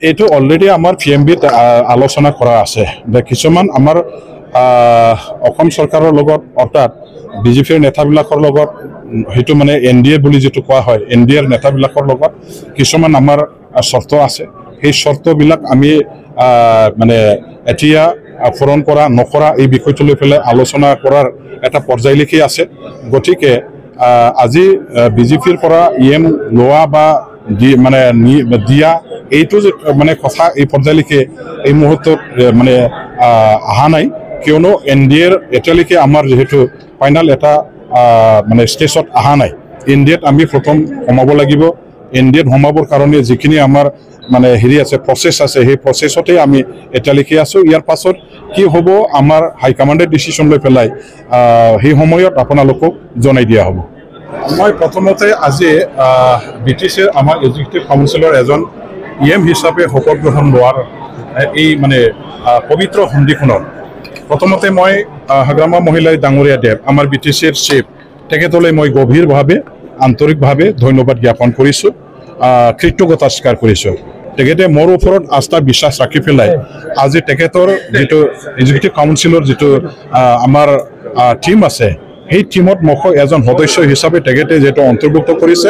এইটো অলৰেডি আমাৰ PMBত আলোচনা কৰা আছে কিছুমান আমাৰ অসম চৰকাৰৰ লগত অৰ্থাৎ বিজেপিৰ নেতাবিলাকৰ লগত হেতু মানে NDA বুলি যেটো কোৱা হয় NDAৰ নেতাবিলাকৰ লগত কিছুমান আমাৰ শৰ্ত আছে এই শৰ্তবিলাক আমি মানে এতিয়া পূৰণ কৰা নকৰা এই বিষয়টো লৈ পেলাই আলোচনা কৰাৰ এটা পৰ্যায়লৈকে আছে গতিকে আজি বিজেপিৰ পৰা EM লোৱা বা মানে দিয়া এইটো মানে কথা এই পৰ্যায়লৈকে এই মুহূৰ্তত মানে আহা নাই কিয়নো NDAৰ এতিয়ালৈকে আমাৰ যেহেতু ফাইনাল এটা মানে ষ্টেজত আহা নাই NDAত আমি প্ৰথম সোমাব লাগিব NDAত সোমাবৰ কাৰণে যিখিনি আমাৰ মানে হেৰি আছে প্ৰসেস আছে সেই প্ৰসেসতে আমি এতিয়ালৈকে আছো ইয়াৰ পাছত কি হ'ব আমাৰ হাই কমান্ডেৰ ডিসিশন লৈ পেলাই সেই সময়ত আপোনালোকক জনাই দিয়া হ'ব মই প্ৰথমতে আজি BTCৰ আমাৰ এক্সিকিউটিভ কাউন্সিলৰ এজন EM হিচাপে শপত গ্ৰহণ লোৱাৰ এই মানে পবিত্ৰ সন্ধিখনত প্ৰথমতে মই হাগ্ৰামা মহিলাই ডাঙৰীয়া দেৱ আমাৰ BTCৰ চিফ তেখেতলৈ মই গভীৰভাৱে আন্তৰিকভাৱে ধন্যবাদ জ্ঞাপন কৰিছো কৃতজ্ঞতা স্বীকাৰ কৰিছো তেখেতে মোৰ ওপৰত আস্থা বিশ্বাস ৰাখি পেলাই আজি তেখেতৰ যেটো এক্সিকিউটিভ কাউন্সিলৰ যেটো আমাৰ টিম আছে এই টিমত মোক এজন সদস্য হিচাপে তেখেতে যেটো অন্তৰ্ভুক্ত কৰিছে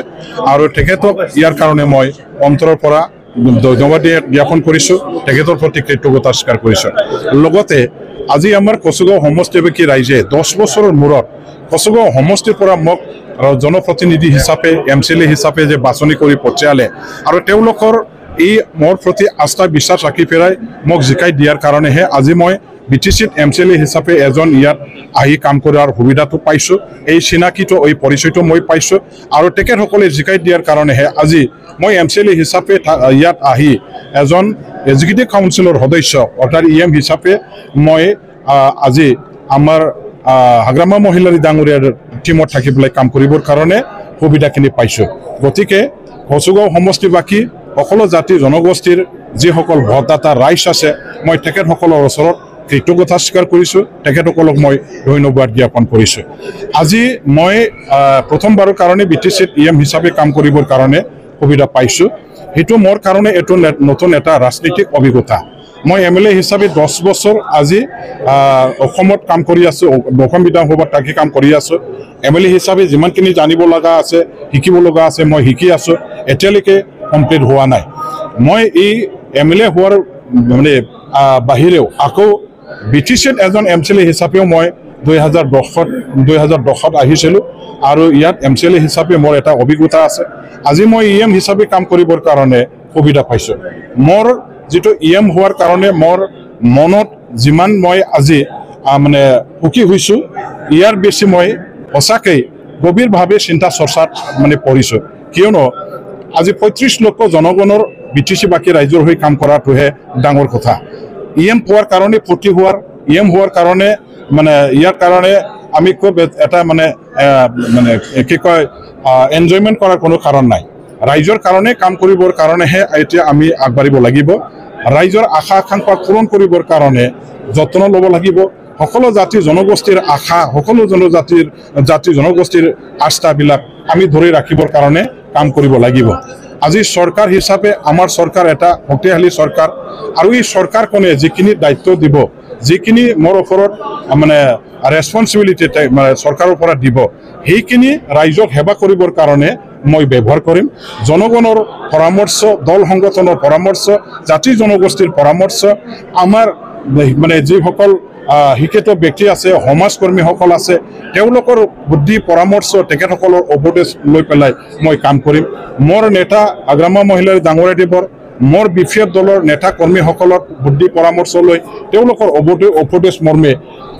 আৰু তেখেতক ইয়াৰ কাৰণে মই অন্তৰৰ পৰা ধন্যবাদ জ্ঞাপন কৰিছো তেখেতৰ প্ৰতি কৃতজ্ঞতা স্বীকাৰ কৰিছো লগতে আজি আমাৰ কচুগাঁও সমষ্টিবাসী ৰাইজে 10 বছৰৰ মূৰত কচুগাঁও সমষ্টিৰ পৰা মোক জনপ্ৰতিনিধি হিচাপে MCLA হিচাপে যে বাছনি কৰি পঠিয়ালে আৰু তেওঁলোকৰ এই মোৰ প্ৰতি আস্থা বিশ্বাস ৰাখি পেলাই মোক জিকাই দিয়াৰ কাৰণেহে আজি মই BTCত MCLA হিচাপে এজন ইয়াত আহি কাম কৰাৰ সুবিধাটো পাইছো এই চিনাকিটো এই পৰিচয়টো মই পাইছো আৰু তেখেতসকলে জিকাই দিয়াৰ কাৰণেহে আজি মই MCLA হিচাপে ইয়াত আহি এজন এক্সিকিউটিভ কাউন্সিলৰ সদস্য অৰ্থাৎ EM হিচাপে মই আজি আমাৰ হাগ্ৰামা মহিলাৰ ডাঙৰীয়াৰ টিমত থাকি পেলাই কাম কৰিবৰ কাৰণে সুবিধাখিনি পাইছো গতিকে কচুগাঁও সমষ্টিবাসী সকলো জাতি জনগোষ্ঠীৰ যিসকল ভোটদাতা ৰাইজ আছে মই তেখেতসকলৰ ওচৰত কৃতজ্ঞতা স্বীকাৰ কৰিছো তেখেতসকলক মই ধন্যবাদ জ্ঞাপন কৰিছো আজি মই প্ৰথমবাৰৰ কাৰণে BTCত EM হিচাপে কাম কৰিবৰ কাৰণে সুবিধা পাইছো হেতু মোৰ কাৰণে এটো নতুন এটা ৰাজনৈতিক অভিজ্ঞতা মই MLA হিচাপে 10 বছৰ আজি অসমত কাম কৰি আছো অসম বিধানসভাত থাকি কাম কৰি আছো MLA হিচাপে যিমানখিনি জানিব লগা আছে শিকিব লগা আছে মই শিকি আছো এতিয়ালৈকে কমপ্লিট হোৱা নাই মই এই MLA হোৱাৰ মানে বাহিৰেও আকৌ BTCত এজন MCLA হিচাপেও মই 2010ত আহিছিলো আৰু ইয়াত MCLA হিচাপে মোৰ এটা অভিজ্ঞতা আছে আজি মই EM হিচাপে কাম কৰিবৰ কাৰণে সুবিধা পাইছো মোৰ যেটো EM হোৱাৰ কাৰণে মোৰ মনত যিমান মই আজি মানে সুখী হৈছো ইয়াৰ বেছি মই সঁচাকৈ গভীৰভাৱে চিন্তা চৰ্চাত মানে পৰিছো কিয়নো আজি 35 লক্ষ জনগণৰ BTC বাকি ৰাজ্যৰ হৈ কাম কৰাটোহে ডাঙৰ কথা EM পোৱাৰ কাৰণে ফটি হোৱাৰ EM হোৱাৰ কাৰণে মানে ইয়াৰ কাৰণে আমি খুব এটা মানে কি কয় এনজয়মেন্ট কৰাৰ কোনো কাৰণ নাই ৰাইজৰ কাৰণে কাম কৰিবৰ কাৰণেহে এতিয়া আমি আগবাঢ়িব লাগিব ৰাইজৰ আশা আকাংক্ষা পূৰণ কৰিবৰ কাৰণে যত্ন ল'ব লাগিব সকলো জাতি জনগোষ্ঠীৰ আশা সকলো জাতি জনগোষ্ঠীৰ আস্থাবিলাক আমি ধৰি ৰাখিবৰ কাৰণে কাম কৰিব লাগিব আজি সৰকাৰ হিসাবে আমাৰ সৰকাৰ এটা শক্তিশালী সৰকাৰ আৰ এই সৰকাৰখনে যিখিনি দায়িত্ব দিব যিখিনি মোৰ ওপৰত মানে ৰেসপন্সিবিলিটি মানে সৰকাৰেৰ উপৰ দিব সেইখিনি ৰাইজক সেবা কৰিবৰ কাৰণে মই ব্যৱহাৰ কৰিম জনগণৰ পৰামৰ্শ দল সংগঠনৰ পৰামৰ্শ জাতি জনগোষ্ঠীৰ পৰামৰ্শ আমাৰ মানে যিসকল শিক্ষিত ব্যক্তি আছে সমাজকৰ্মী সকল আছে তেওঁলোকৰ বুদ্ধি পৰামৰ্শ তেখেতসকলৰ উপদেশ লৈ পেলাই মই কাম কৰিম মোৰ নেতা হাগ্ৰামা মহিলাৰ ডাঙৰীয়া দেৱৰ মোৰ বিফিএফ দলৰ নেতা কৰ্মী সকলৰ বুদ্ধি পৰামৰ্শ লৈ তেওঁলোকৰ উপদেশ মৰ্মে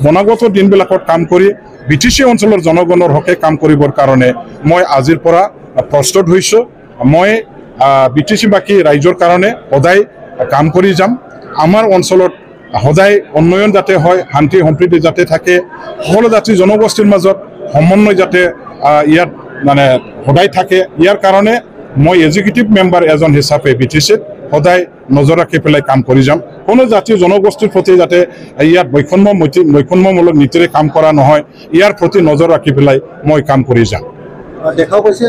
বনাগত দিনবিলাকত কাম কৰি BTC অঞ্চলৰ জনগণৰ হকে কাম কৰিবৰ কাৰণে মই আজিৰ পৰা প্ৰস্তুত হৈছো মই BTC বাকি ৰাইজৰ কাৰণে সদায় কাম কৰি যাম আমাৰ অঞ্চলত সদায় উন্নয়ন যাতে হয় শান্তি সম্প্ৰীতি যাতে থাকে সকলো জাতি জনগোষ্ঠীৰ মাজত সমন্বয় যাতে ইয়াত মানে সদায় থাকে ইয়াৰ কাৰণে মই এক্সিকিউটিভ মেম্বাৰ এজন হিচাপে BTCত সদায় নজৰ ৰাখি পেলাই কাম কৰি যাম কোনো জাতি জনগোষ্ঠীৰ প্ৰতি যাতে ইয়াত বৈষম্যমূলক নীতিৰে কাম কৰা নহয় ইয়াৰ প্ৰতি নজৰ ৰাখি পেলাই মই কাম কৰি যাম দেখা গৈছে